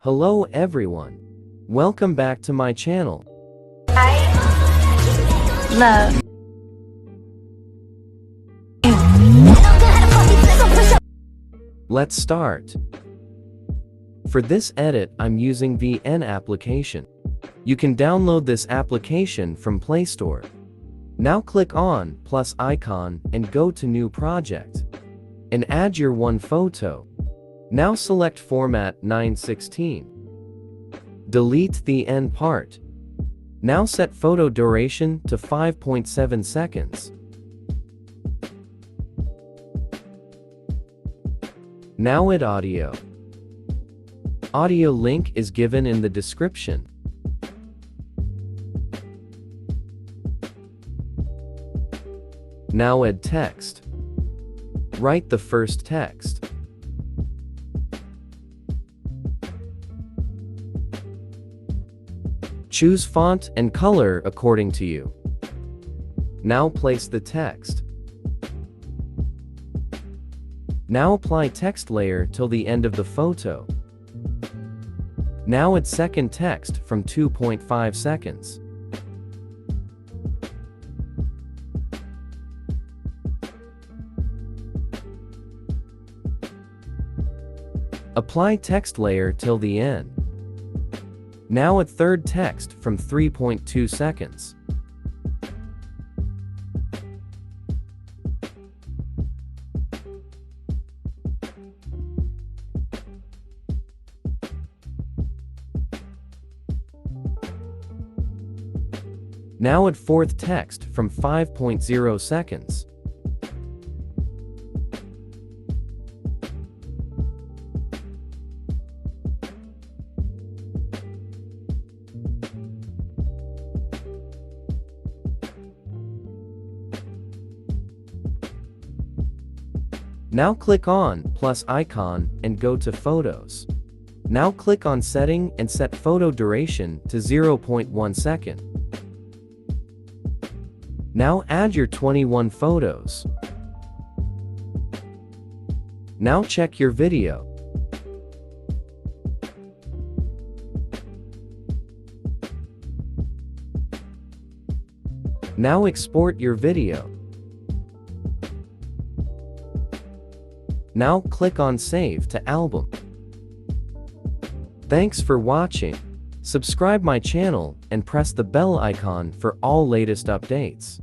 Hello everyone. Welcome back to my channel. I love Let's start. For this edit, I'm using VN application. You can download this application from Play Store. Now click on plus icon and go to new project. And add your one photo. Now select format 9:16. Delete the end part. Now set photo duration to 5.7 seconds. Now add audio. Audio link is given in the description. Now add text. Write the first text. Choose font and color according to you. Now place the text. Now apply text layer till the end of the photo. Now add second text from 2.5 seconds. Apply text layer till the end. Now add third text from 3.2 seconds. Now add fourth text from 5.0 seconds. Now click on plus icon and go to Photos. Now click on Setting and set photo duration to 0.1 second. Now add your 21 photos. Now check your video. Now export your video. Now click on Save to Album. Thanks for watching. Subscribe my channel and press the bell icon for all latest updates.